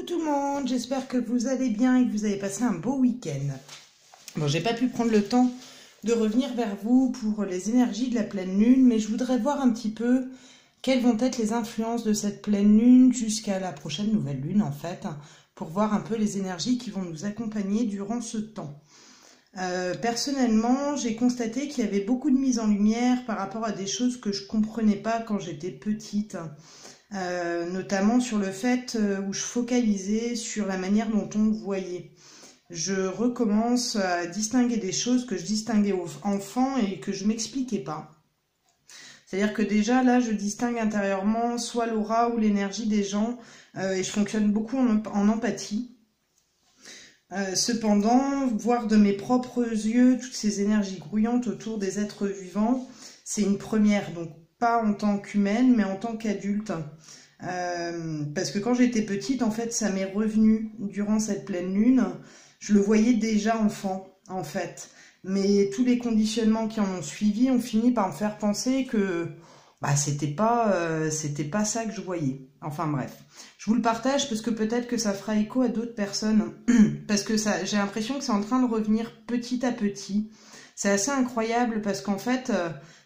tout le monde, j'espère que vous allez bien et que vous avez passé un beau week-end. Bon, j'ai pas pu prendre le temps de revenir vers vous pour les énergies de la pleine lune, mais je voudrais voir un petit peu quelles vont être les influences de cette pleine lune jusqu'à la prochaine nouvelle lune en fait, pour voir un peu les énergies qui vont nous accompagner durant ce temps. Personnellement, j'ai constaté qu'il y avait beaucoup de mise en lumière par rapport à des choses que je comprenais pas quand j'étais petite. Notamment sur le fait où je focalisais sur la manière dont on me voyait. Je recommence à distinguer des choses que je distinguais enfant et que je m'expliquais pas. C'est-à-dire que déjà là, je distingue intérieurement soit l'aura ou l'énergie des gens et je fonctionne beaucoup en empathie. Cependant, voir de mes propres yeux toutes ces énergies grouillantes autour des êtres vivants, c'est une première. Donc pas en tant qu'humaine, mais en tant qu'adulte. Parce que quand j'étais petite, en fait, ça m'est revenu durant cette pleine lune. Je le voyais déjà enfant, en fait. Mais tous les conditionnements qui en ont suivi ont fini par me faire penser que c'était pas ça que je voyais. Enfin bref, je vous le partage parce que peut-être que ça fera écho à d'autres personnes. Parce que j'ai l'impression que c'est en train de revenir petit à petit. C'est assez incroyable parce qu'en fait,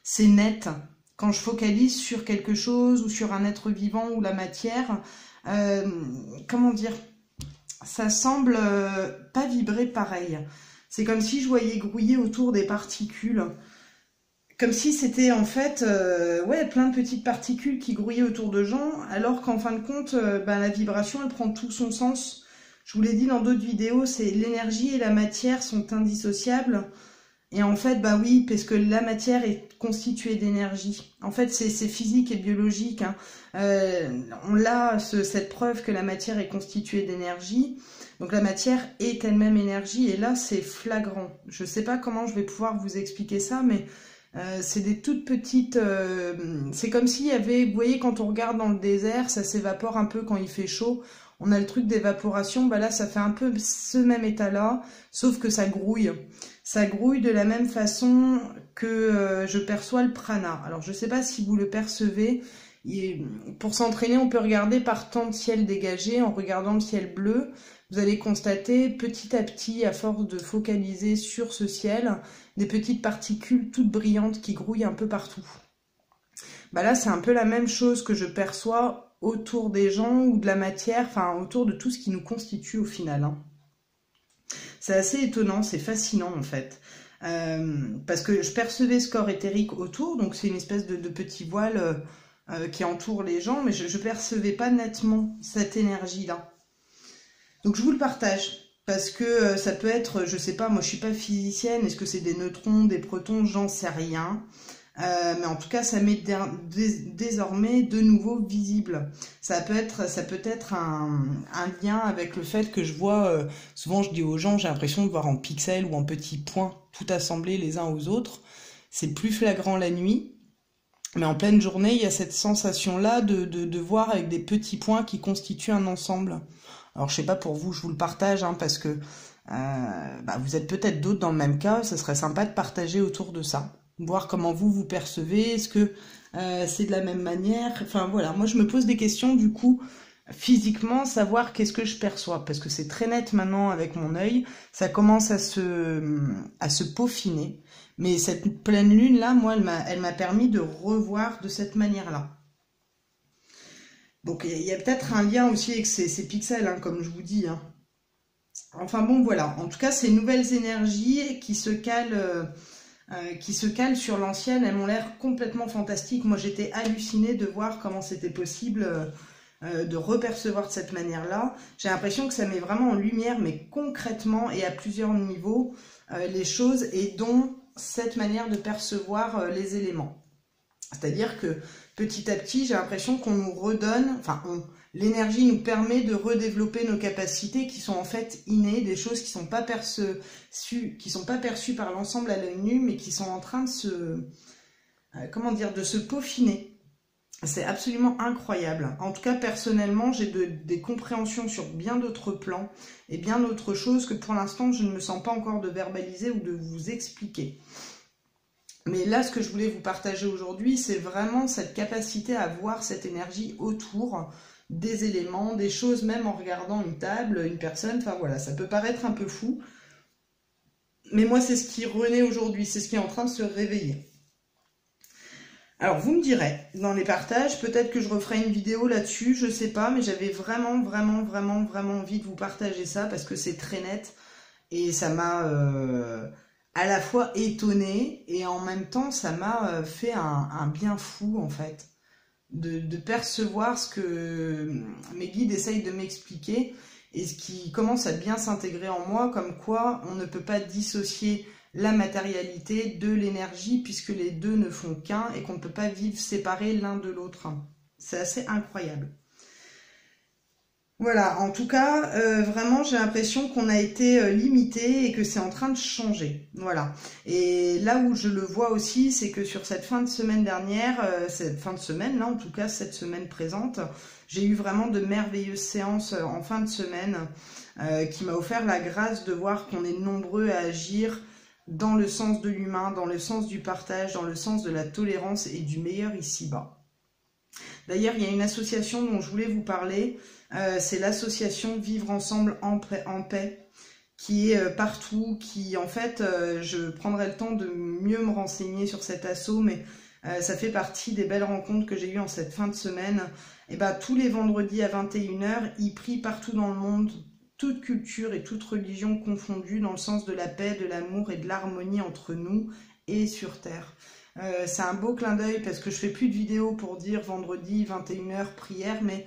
c'est net. Quand je focalise sur quelque chose ou sur un être vivant ou la matière, comment dire, ça semble pas vibrer pareil. C'est comme si je voyais grouiller autour des particules. Comme si c'était en fait plein de petites particules qui grouillaient autour de gens, alors qu'en fin de compte, la vibration, elle prend tout son sens. Je vous l'ai dit dans d'autres vidéos, c'est l'énergie et la matière sont indissociables. Et en fait, oui, parce que la matière est constituée d'énergie. En fait, c'est physique et biologique. Hein. On a cette preuve que la matière est constituée d'énergie. Donc la matière est elle-même énergie. Et là, c'est flagrant. Je ne sais pas comment je vais pouvoir vous expliquer ça, mais c'est des toutes petites... c'est comme s'il y avait... Vous voyez, quand on regarde dans le désert, ça s'évapore un peu quand il fait chaud. On a le truc d'évaporation. Là, ça fait un peu ce même état-là, sauf que ça grouille. Ça grouille de la même façon que je perçois le prana. Alors, je ne sais pas si vous le percevez. Pour s'entraîner, on peut regarder par temps de ciel dégagé. En regardant le ciel bleu, vous allez constater petit à petit, à force de focaliser sur ce ciel, des petites particules toutes brillantes qui grouillent un peu partout. Là, c'est un peu la même chose que je perçois autour des gens ou de la matière, enfin autour de tout ce qui nous constitue au final. Hein. C'est assez étonnant, c'est fascinant en fait. Parce que je percevais ce corps éthérique autour, donc c'est une espèce de petit voile qui entoure les gens, mais je ne percevais pas nettement cette énergie-là. Donc je vous le partage, parce que ça peut être, je sais pas, moi je suis pas physicienne, est-ce que c'est des neutrons, des protons, j'en sais rien. Mais en tout cas, ça m'est désormais de nouveau visible. Ça peut être un lien avec le fait que je vois, souvent je dis aux gens, j'ai l'impression de voir en pixels ou en petits points, tout assemblés les uns aux autres. C'est plus flagrant la nuit, mais en pleine journée, il y a cette sensation-là de voir avec des petits points qui constituent un ensemble. Alors je sais pas pour vous, je vous le partage, hein, parce que vous êtes peut-être d'autres dans le même cas, ça serait sympa de partager autour de ça. Voir comment vous percevez, est-ce que c'est de la même manière, enfin voilà, moi je me pose des questions du coup, physiquement, savoir qu'est-ce que je perçois, parce que c'est très net maintenant avec mon œil, ça commence à se peaufiner, mais cette pleine lune là, moi elle m'a permis de revoir de cette manière-là. Donc il y a peut-être un lien aussi avec ces pixels, hein, comme je vous dis. Hein. Enfin bon voilà, en tout cas ces nouvelles énergies qui se calent... sur l'ancienne, elles m'ont l'air complètement fantastiques. Moi, j'étais hallucinée de voir comment c'était possible de repercevoir de cette manière-là. J'ai l'impression que ça met vraiment en lumière, mais concrètement et à plusieurs niveaux, les choses et dont cette manière de percevoir les éléments. C'est-à-dire que petit à petit, j'ai l'impression qu'on nous redonne, l'énergie nous permet de redévelopper nos capacités qui sont en fait innées, des choses qui sont pas perçues par l'ensemble à l'œil nu, mais qui sont en train de se peaufiner. C'est absolument incroyable. En tout cas, personnellement, j'ai des compréhensions sur bien d'autres plans et bien d'autres choses que pour l'instant, je ne me sens pas encore de verbaliser ou de vous expliquer. Mais là, ce que je voulais vous partager aujourd'hui, c'est vraiment cette capacité à voir cette énergie autour des éléments, des choses, même en regardant une table, une personne, enfin voilà, ça peut paraître un peu fou. Mais moi, c'est ce qui renaît aujourd'hui, c'est ce qui est en train de se réveiller. Alors, vous me direz, dans les partages, peut-être que je referai une vidéo là-dessus, je sais pas, mais j'avais vraiment envie de vous partager ça, parce que c'est très net, et ça m'a à la fois étonnée, et en même temps, ça m'a fait un bien fou, en fait, de percevoir ce que mes guides essayent de m'expliquer, et ce qui commence à bien s'intégrer en moi, comme quoi on ne peut pas dissocier la matérialité de l'énergie, puisque les deux ne font qu'un, et qu'on ne peut pas vivre séparés l'un de l'autre. C'est assez incroyable. Voilà, en tout cas, vraiment, j'ai l'impression qu'on a été limité et que c'est en train de changer. Voilà. Et là où je le vois aussi, c'est que sur cette fin de semaine dernière, cette fin de semaine, là, en tout cas, cette semaine présente, j'ai eu vraiment de merveilleuses séances en fin de semaine qui m'a offert la grâce de voir qu'on est nombreux à agir dans le sens de l'humain, dans le sens du partage, dans le sens de la tolérance et du meilleur ici-bas. D'ailleurs, il y a une association dont je voulais vous parler, c'est l'association Vivre Ensemble en Paix, qui est partout, qui en fait, je prendrai le temps de mieux me renseigner sur cet asso, mais ça fait partie des belles rencontres que j'ai eues en cette fin de semaine. Et ben, tous les vendredis à 21h, ils prient partout dans le monde, toute culture et toute religion confondues, dans le sens de la paix, de l'amour et de l'harmonie entre nous et sur Terre. C'est un beau clin d'œil parce que je fais plus de vidéos pour dire vendredi 21h prière, mais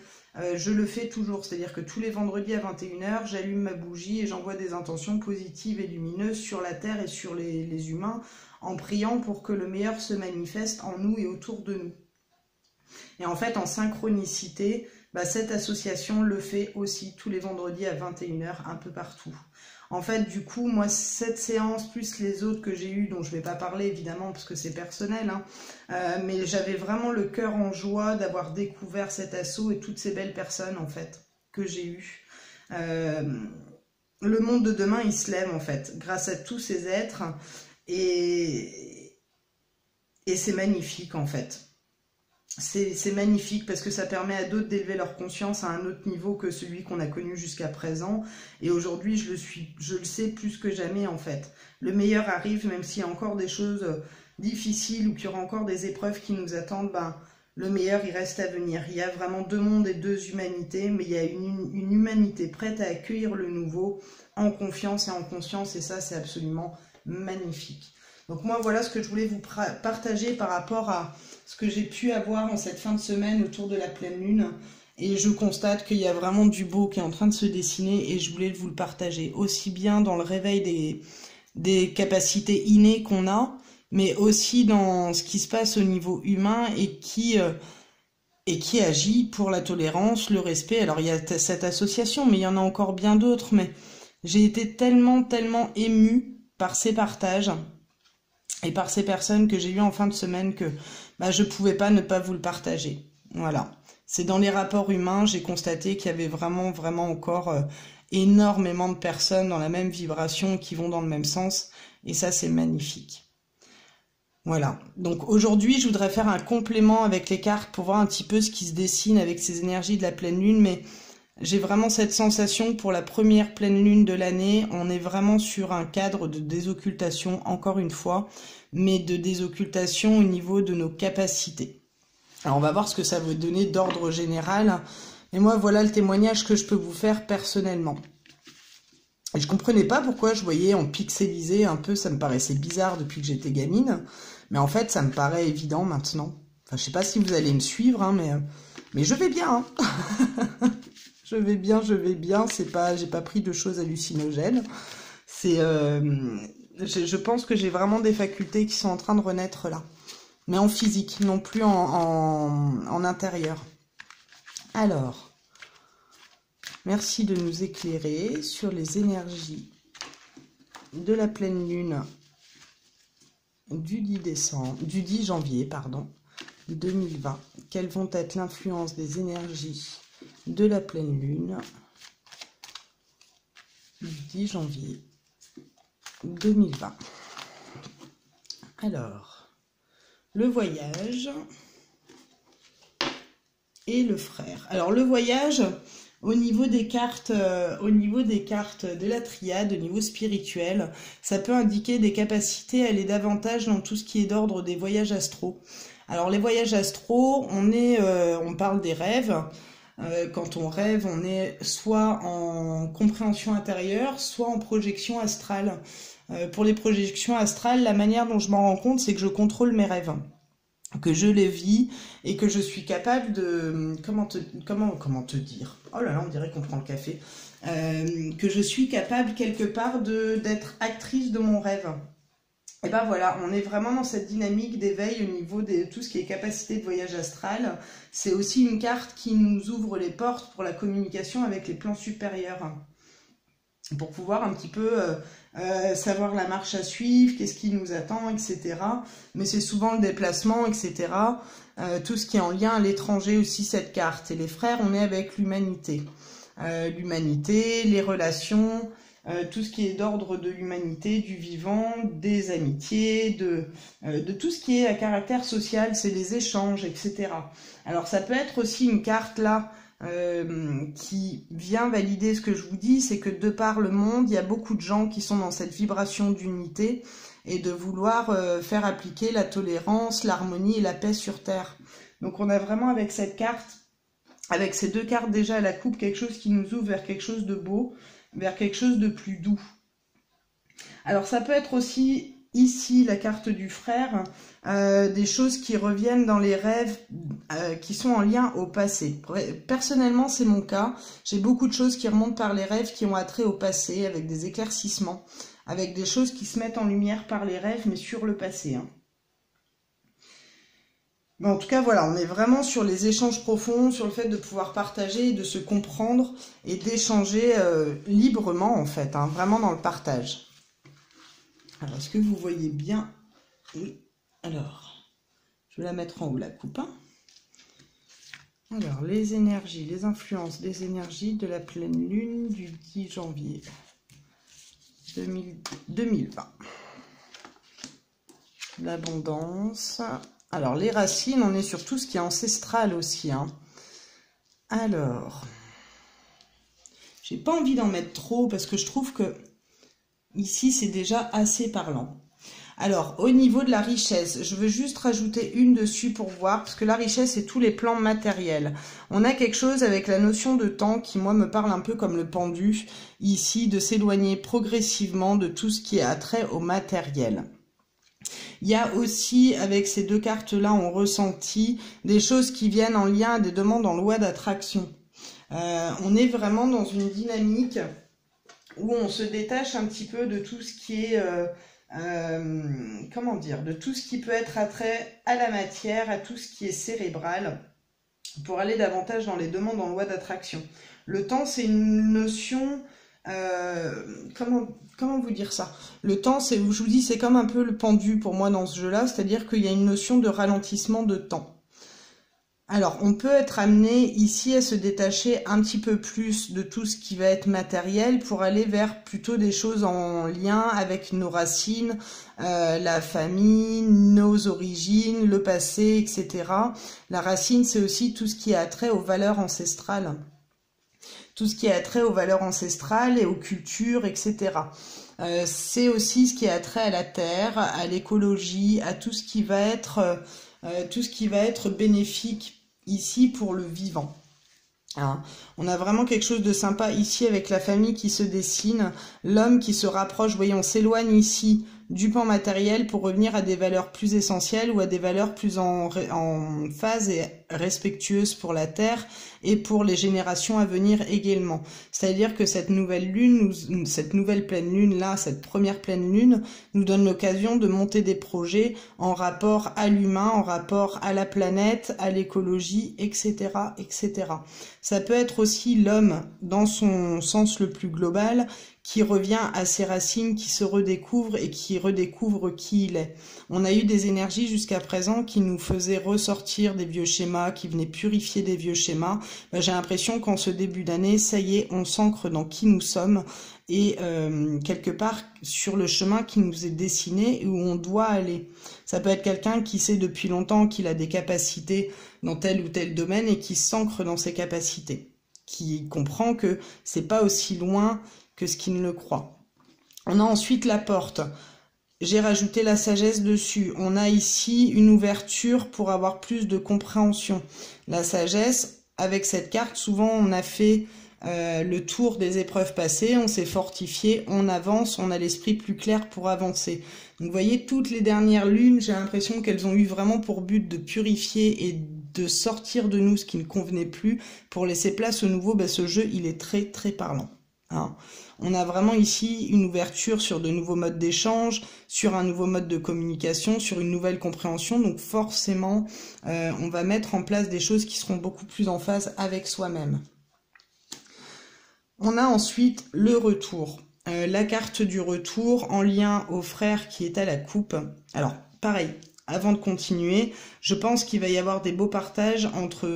je le fais toujours, c'est-à-dire que tous les vendredis à 21h, j'allume ma bougie et j'envoie des intentions positives et lumineuses sur la Terre et sur les humains, en priant pour que le meilleur se manifeste en nous et autour de nous. Et en fait, en synchronicité, bah, cette association le fait aussi tous les vendredis à 21h un peu partout. En fait, du coup, moi, cette séance, plus les autres que j'ai eues, dont je ne vais pas parler évidemment parce que c'est personnel, hein, mais j'avais vraiment le cœur en joie d'avoir découvert cet assaut et toutes ces belles personnes, en fait, que j'ai eues. Le monde de demain, il se lève, en fait, grâce à tous ces êtres, et c'est magnifique, en fait. C'est magnifique parce que ça permet à d'autres d'élever leur conscience à un autre niveau que celui qu'on a connu jusqu'à présent. Et aujourd'hui, je le sais plus que jamais en fait. Le meilleur arrive, même s'il y a encore des choses difficiles ou qu'il y aura encore des épreuves qui nous attendent, ben, le meilleur, il reste à venir. Il y a vraiment deux mondes et deux humanités, mais il y a une humanité prête à accueillir le nouveau en confiance et en conscience, et ça, c'est absolument magnifique. Donc moi, voilà ce que je voulais vous partager par rapport à ce que j'ai pu avoir en cette fin de semaine autour de la pleine lune. Et je constate qu'il y a vraiment du beau qui est en train de se dessiner et je voulais vous le partager. Aussi bien dans le réveil des capacités innées qu'on a, mais aussi dans ce qui se passe au niveau humain et qui agit pour la tolérance, le respect. Alors il y a cette association, mais il y en a encore bien d'autres. Mais j'ai été tellement émue par ces partages et par ces personnes que j'ai eues en fin de semaine que bah, je ne pouvais pas ne pas vous le partager. Voilà. C'est dans les rapports humains, j'ai constaté qu'il y avait vraiment encore énormément de personnes dans la même vibration qui vont dans le même sens. Et ça, c'est magnifique. Voilà. Donc aujourd'hui, je voudrais faire un complément avec les cartes pour voir un petit peu ce qui se dessine avec ces énergies de la pleine lune. Mais j'ai vraiment cette sensation pour la première pleine lune de l'année, on est vraiment sur un cadre de désoccultation, encore une fois, mais de désoccultation au niveau de nos capacités. Alors on va voir ce que ça veut donner d'ordre général, et moi voilà le témoignage que je peux vous faire personnellement. Et je comprenais pas pourquoi je voyais en pixelisé un peu, ça me paraissait bizarre depuis que j'étais gamine, mais en fait ça me paraît évident maintenant. Enfin je sais pas si vous allez me suivre, hein, mais je vais bien, hein. Je vais bien, c'est pas, j'ai pas pris de choses hallucinogènes. C'est, je pense que j'ai vraiment des facultés qui sont en train de renaître là. Mais en physique, non plus en intérieur. Alors, merci de nous éclairer sur les énergies de la pleine lune du 10 janvier, 2020. Quelles vont être l'influence des énergies de la pleine lune du 10 janvier 2020. Alors, le voyage et le frère. Alors le voyage, au niveau des cartes de la triade, au niveau spirituel, ça peut indiquer des capacités à aller davantage dans tout ce qui est d'ordre des voyages astraux. Alors les voyages astraux, on parle des rêves. Quand on rêve, on est soit en compréhension intérieure, soit en projection astrale. Pour les projections astrales, la manière dont je m'en rends compte, c'est que je contrôle mes rêves, que je les vis et que je suis capable de... Comment te dire? Oh là là, on dirait qu'on prend le café. Que je suis capable quelque part d'être actrice de mon rêve. Et ben voilà, on est vraiment dans cette dynamique d'éveil au niveau de tout ce qui est capacité de voyage astral. C'est aussi une carte qui nous ouvre les portes pour la communication avec les plans supérieurs. Pour pouvoir un petit peu savoir la marche à suivre, qu'est-ce qui nous attend, etc. Mais c'est souvent le déplacement, etc. Tout ce qui est en lien à l'étranger aussi, cette carte. Et les frères, on est avec l'humanité. L'humanité, les relations... tout ce qui est d'ordre de l'humanité, du vivant, des amitiés, de tout ce qui est à caractère social, c'est les échanges, etc. Alors ça peut être aussi une carte là qui vient valider ce que je vous dis, c'est que de par le monde, il y a beaucoup de gens qui sont dans cette vibration d'unité et de vouloir faire appliquer la tolérance, l'harmonie et la paix sur Terre. Donc on a vraiment avec cette carte, avec ces deux cartes déjà à la coupe, quelque chose qui nous ouvre vers quelque chose de beau, vers quelque chose de plus doux. Alors ça peut être aussi ici la carte du frère, des choses qui reviennent dans les rêves qui sont en lien au passé. Personnellement c'est mon cas, j'ai beaucoup de choses qui remontent par les rêves qui ont attrait au passé, avec des éclaircissements, avec des choses qui se mettent en lumière par les rêves mais sur le passé. Mais en tout cas, voilà, on est vraiment sur les échanges profonds, sur le fait de pouvoir partager et de se comprendre et d'échanger librement, en fait, vraiment dans le partage. Alors, est-ce que vous voyez bien? Oui. Alors, je vais la mettre en haut, la coupe. Alors, les énergies, les influences des énergies de la pleine lune du 10 janvier 2020. L'abondance... Alors, les racines, on est sur tout ce qui est ancestral aussi. Alors, j'ai pas envie d'en mettre trop parce que je trouve que ici, c'est déjà assez parlant. Alors, au niveau de la richesse, je veux juste rajouter une dessus pour voir, parce que la richesse, c'est tous les plans matériels. On a quelque chose avec la notion de temps qui, moi, me parle un peu comme le pendu, ici, de s'éloigner progressivement de tout ce qui est attrait au matériel. Il y a aussi, avec ces deux cartes-là, on ressentit des choses qui viennent en lien à des demandes en loi d'attraction. On est vraiment dans une dynamique où on se détache un petit peu de tout ce qui est, comment dire, de tout ce qui peut être attrait à la matière, à tout ce qui est cérébral, pour aller davantage dans les demandes en loi d'attraction. Le temps, c'est une notion... comment vous dire ça? Le temps, c'est, je vous dis, c'est comme un peu le pendu pour moi dans ce jeu-là, c'est-à-dire qu'il y a une notion de ralentissement de temps. Alors, on peut être amené ici à se détacher un petit peu plus de tout ce qui va être matériel pour aller vers plutôt des choses en lien avec nos racines, la famille, nos origines, le passé, etc. La racine, c'est aussi tout ce qui a trait aux valeurs ancestrales. Tout ce qui a trait aux valeurs ancestrales et aux cultures, etc. C'est aussi ce qui a trait à la terre, à l'écologie, à tout ce qui va être bénéfique ici pour le vivant. On a vraiment quelque chose de sympa ici avec la famille qui se dessine, l'homme qui se rapproche, vous voyez, on s'éloigne ici du pan matériel pour revenir à des valeurs plus essentielles ou à des valeurs plus en phase et respectueuses pour la terre et pour les générations à venir également. C'est-à-dire que cette nouvelle lune, cette nouvelle pleine lune là, cette première pleine lune nous donne l'occasion de monter des projets en rapport à l'humain, en rapport à la planète, à l'écologie, etc., etc. Ça peut être aussi l'homme dans son sens le plus global qui revient à ses racines, qui se redécouvre et qui redécouvre qui il est. On a eu des énergies jusqu'à présent qui nous faisaient ressortir des vieux schémas, schémas, qui venaient purifier des vieux schémas. J'ai l'impression qu'en ce début d'année, ça y est, on s'ancre dans qui nous sommes et quelque part sur le chemin qui nous est dessiné et où on doit aller. Ça peut être quelqu'un qui sait depuis longtemps qu'il a des capacités dans tel ou tel domaine et qui s'ancre dans ses capacités, qui comprend que c'est pas aussi loin que ce qu'il ne le croit. On a ensuite la porte. J'ai rajouté la sagesse dessus. On a ici une ouverture pour avoir plus de compréhension. La sagesse, avec cette carte, souvent on a fait le tour des épreuves passées, on s'est fortifié, on avance, on a l'esprit plus clair pour avancer. Donc vous voyez, toutes les dernières lunes, j'ai l'impression qu'elles ont eu vraiment pour but de purifier et de sortir de nous ce qui ne convenait plus pour laisser place au nouveau. Ce jeu, il est très très parlant. Hein. On a vraiment ici une ouverture sur de nouveaux modes d'échange, sur un nouveau mode de communication, sur une nouvelle compréhension. Donc forcément, on va mettre en place des choses qui seront beaucoup plus en phase avec soi-même. On a ensuite le retour. La carte du retour en lien au frère qui est à la coupe. Alors, pareil, avant de continuer, je pense qu'il va y avoir des beaux partages entre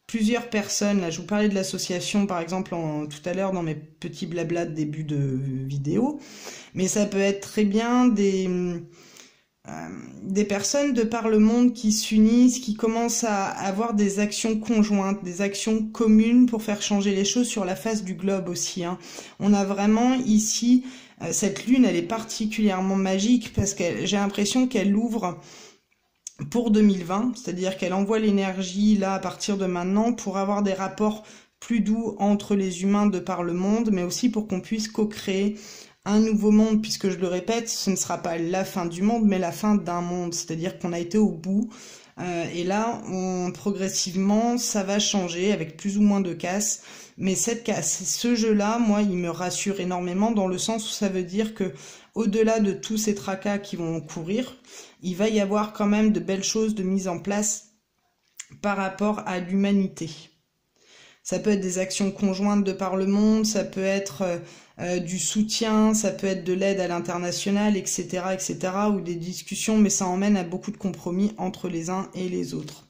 plusieurs personnes. Là, je vous parlais de l'association, par exemple, tout à l'heure dans mes petits blablas de début de vidéo. Mais ça peut être très bien des personnes de par le monde qui s'unissent, qui commencent à avoir des actions conjointes, des actions communes pour faire changer les choses sur la face du globe aussi. Hein. On a vraiment ici, cette lune, elle est particulièrement magique parce que j'ai l'impression qu'elle ouvre pour 2020, c'est-à-dire qu'elle envoie l'énergie là à partir de maintenant pour avoir des rapports plus doux entre les humains de par le monde, mais aussi pour qu'on puisse co-créer un nouveau monde, puisque je le répète, ce ne sera pas la fin du monde, mais la fin d'un monde, c'est-à-dire qu'on a été au bout, et là, progressivement, ça va changer avec plus ou moins de casse, mais ce jeu-là, moi, il me rassure énormément dans le sens où ça veut dire que, au-delà de tous ces tracas qui vont courir, il va y avoir quand même de belles choses de mise en place par rapport à l'humanité. Ça peut être des actions conjointes de par le monde, ça peut être du soutien, ça peut être de l'aide à l'international, etc., etc., ou des discussions, mais ça emmène à beaucoup de compromis entre les uns et les autres.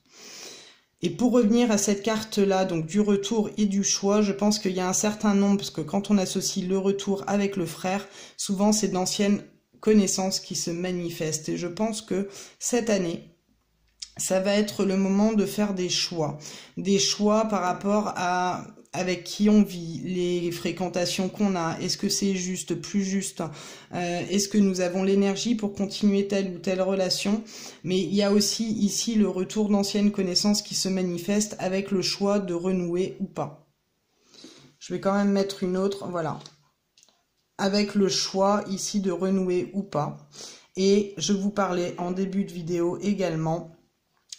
Et pour revenir à cette carte-là, donc du retour et du choix, je pense qu'il y a un certain nombre, parce que quand on associe le retour avec le frère, souvent c'est d'anciennes connaissances qui se manifestent. Et je pense que cette année, ça va être le moment de faire des choix par rapport à avec qui on vit, les fréquentations qu'on a, est-ce que c'est juste, plus juste, est-ce que nous avons l'énergie pour continuer telle ou telle relation, mais il y a aussi ici le retour d'anciennes connaissances qui se manifestent avec le choix de renouer ou pas. Je vais quand même mettre une autre, voilà, avec le choix ici de renouer ou pas, et je vous parlais en début de vidéo également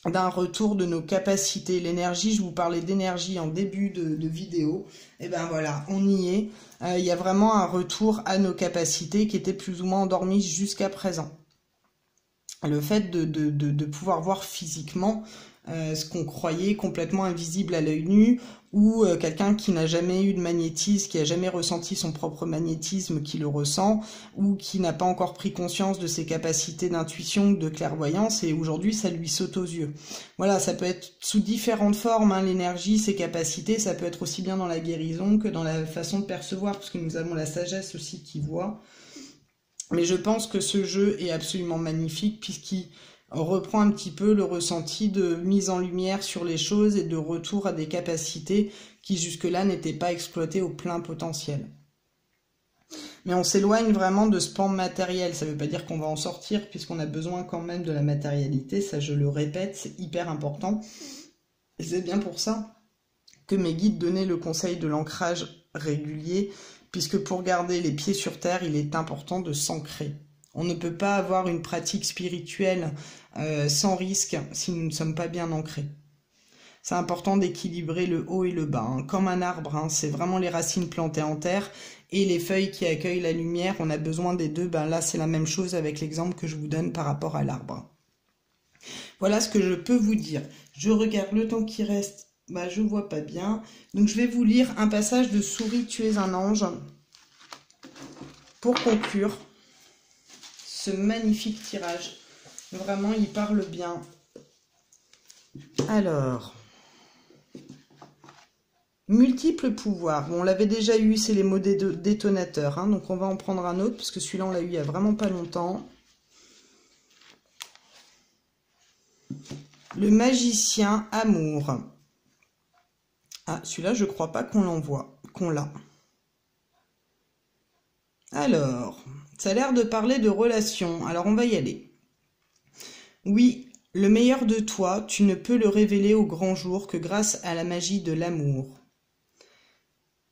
d'un retour de nos capacités. L'énergie, je vous parlais d'énergie en début de vidéo, et ben voilà, on y est. Il y a vraiment un retour à nos capacités qui étaient plus ou moins endormies jusqu'à présent. Le fait de pouvoir voir physiquement ce qu'on croyait complètement invisible à l'œil nu, ou quelqu'un qui n'a jamais eu de magnétisme, qui n'a jamais ressenti son propre magnétisme, qui le ressent, ou qui n'a pas encore pris conscience de ses capacités d'intuition ou de clairvoyance, et aujourd'hui ça lui saute aux yeux. Voilà, ça peut être sous différentes formes, hein, l'énergie, ses capacités, ça peut être aussi bien dans la guérison que dans la façon de percevoir, parce que nous avons la sagesse aussi qui voit. Mais je pense que ce jeu est absolument magnifique, puisqu'il reprend un petit peu le ressenti de mise en lumière sur les choses et de retour à des capacités qui jusque-là n'étaient pas exploitées au plein potentiel. Mais on s'éloigne vraiment de ce pan matériel, ça ne veut pas dire qu'on va en sortir puisqu'on a besoin quand même de la matérialité, ça je le répète, c'est hyper important. Et c'est bien pour ça que mes guides donnaient le conseil de l'ancrage régulier, puisque pour garder les pieds sur terre, il est important de s'ancrer. On ne peut pas avoir une pratique spirituelle sans risque si nous ne sommes pas bien ancrés. C'est important d'équilibrer le haut et le bas, hein. Comme un arbre, hein, c'est vraiment les racines plantées en terre et les feuilles qui accueillent la lumière, on a besoin des deux. Ben là, c'est la même chose avec l'exemple que je vous donne par rapport à l'arbre. Voilà ce que je peux vous dire. Je regarde le temps qui reste, bah, je vois pas bien. Donc je vais vous lire un passage de Souris, tu es un ange pour conclure ce magnifique tirage. Vraiment, il parle bien. Alors, multiples pouvoirs. Bon, on l'avait déjà eu, c'est les mots détonateurs. Hein, donc on va en prendre un autre, parce que celui-là, on l'a eu il n'y a vraiment pas longtemps. Le magicien amour. Ah, celui-là, je crois pas qu'on l'envoie, qu'on l'a. Alors, ça a l'air de parler de relations. Alors, on va y aller. Oui, le meilleur de toi, tu ne peux le révéler au grand jour que grâce à la magie de l'amour.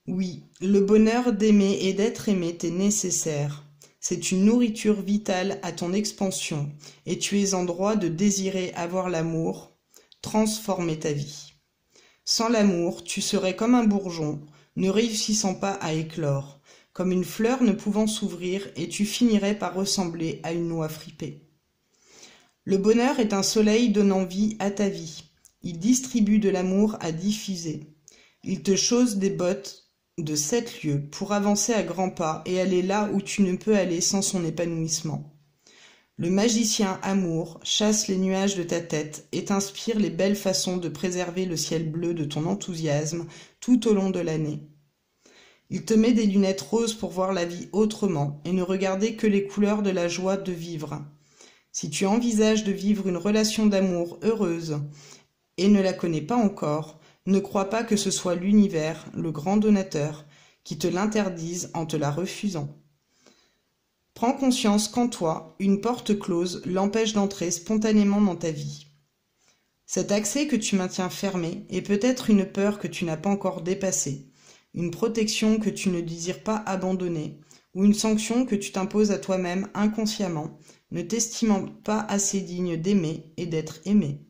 Oui, le bonheur d'aimer et d'être aimé t'est nécessaire. C'est une nourriture vitale à ton expansion, et tu es en droit de désirer avoir l'amour, transformer ta vie. Sans l'amour, tu serais comme un bourgeon, ne réussissant pas à éclore, comme une fleur ne pouvant s'ouvrir, et tu finirais par ressembler à une noix fripée. Le bonheur est un soleil donnant vie à ta vie. Il distribue de l'amour à diffuser. Il te chausse des bottes de 7 lieues pour avancer à grands pas et aller là où tu ne peux aller sans son épanouissement. Le magicien amour chasse les nuages de ta tête et t'inspire les belles façons de préserver le ciel bleu de ton enthousiasme tout au long de l'année. Il te met des lunettes roses pour voir la vie autrement et ne regarder que les couleurs de la joie de vivre. Si tu envisages de vivre une relation d'amour heureuse et ne la connais pas encore, ne crois pas que ce soit l'univers, le grand donateur, qui te l'interdise en te la refusant. Prends conscience qu'en toi, une porte close l'empêche d'entrer spontanément dans ta vie. Cet accès que tu maintiens fermé est peut-être une peur que tu n'as pas encore dépassée, une protection que tu ne désires pas abandonner, ou une sanction que tu t'imposes à toi-même inconsciemment, ne t'estimant pas assez digne d'aimer et d'être aimé.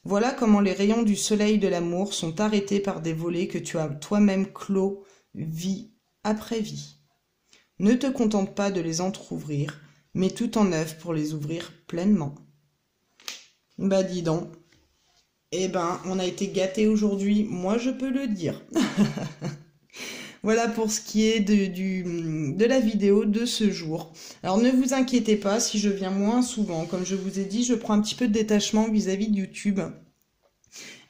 Voilà comment les rayons du soleil de l'amour sont arrêtés par des volets que tu as toi-même clos, vie après vie. Ne te contente pas de les entr'ouvrir, mets tout en œuvre pour les ouvrir pleinement. Bah dis donc, eh ben on a été gâtés aujourd'hui, moi je peux le dire. Voilà pour ce qui est de la vidéo de ce jour. Alors ne vous inquiétez pas si je viens moins souvent. Comme je vous ai dit, je prends un petit peu de détachement vis-à-vis de YouTube.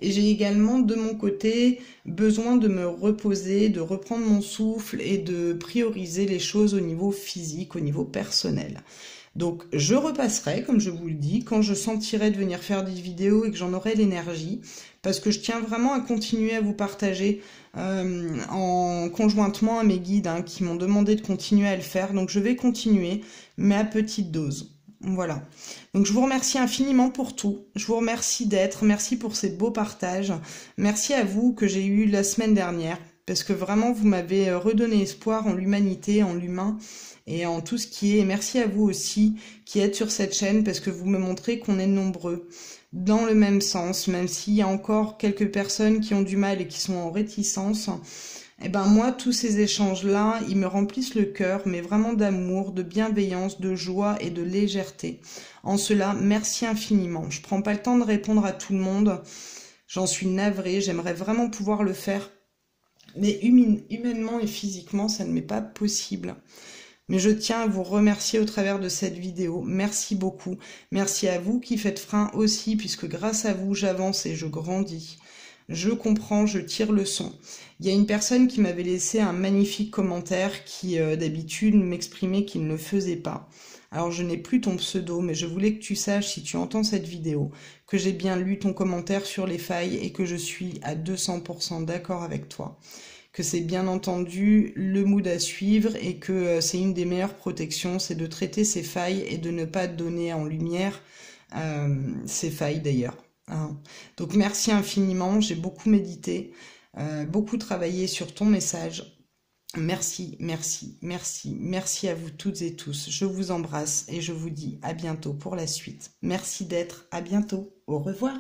Et j'ai également de mon côté besoin de me reposer, de reprendre mon souffle et de prioriser les choses au niveau physique, au niveau personnel. Donc je repasserai, comme je vous le dis, quand je sentirai de venir faire des vidéos et que j'en aurai l'énergie, parce que je tiens vraiment à continuer à vous partager en conjointement à mes guides qui m'ont demandé de continuer à le faire. Donc je vais continuer, mais à petite dose. Voilà. Donc je vous remercie infiniment pour tout. Je vous remercie d'être. Merci pour ces beaux partages. Merci à vous que j'ai eu la semaine dernière, parce que vraiment vous m'avez redonné espoir en l'humanité, en l'humain et en tout ce qui est. Et merci à vous aussi qui êtes sur cette chaîne, parce que vous me montrez qu'on est nombreux dans le même sens, même s'il y a encore quelques personnes qui ont du mal et qui sont en réticence. Eh ben moi, tous ces échanges-là, ils me remplissent le cœur, mais vraiment d'amour, de bienveillance, de joie et de légèreté. En cela, merci infiniment. Je prends pas le temps de répondre à tout le monde. J'en suis navrée, j'aimerais vraiment pouvoir le faire. Mais humainement et physiquement, ça ne m'est pas possible. Mais je tiens à vous remercier au travers de cette vidéo. Merci beaucoup. Merci à vous qui faites frein aussi, puisque grâce à vous, j'avance et je grandis. Je comprends, je tire le son. Il y a une personne qui m'avait laissé un magnifique commentaire qui, d'habitude, m'exprimait qu'il ne le faisait pas. Alors, je n'ai plus ton pseudo, mais je voulais que tu saches, si tu entends cette vidéo, que j'ai bien lu ton commentaire sur les failles et que je suis à 200% d'accord avec toi. Que c'est bien entendu le mood à suivre et que c'est une des meilleures protections, c'est de traiter ces failles et de ne pas donner en lumière ces failles d'ailleurs. Donc merci infiniment, j'ai beaucoup médité, beaucoup travaillé sur ton message. Merci, merci, merci, merci à vous toutes et tous. Je vous embrasse et je vous dis à bientôt pour la suite. Merci d'être, à bientôt, au revoir.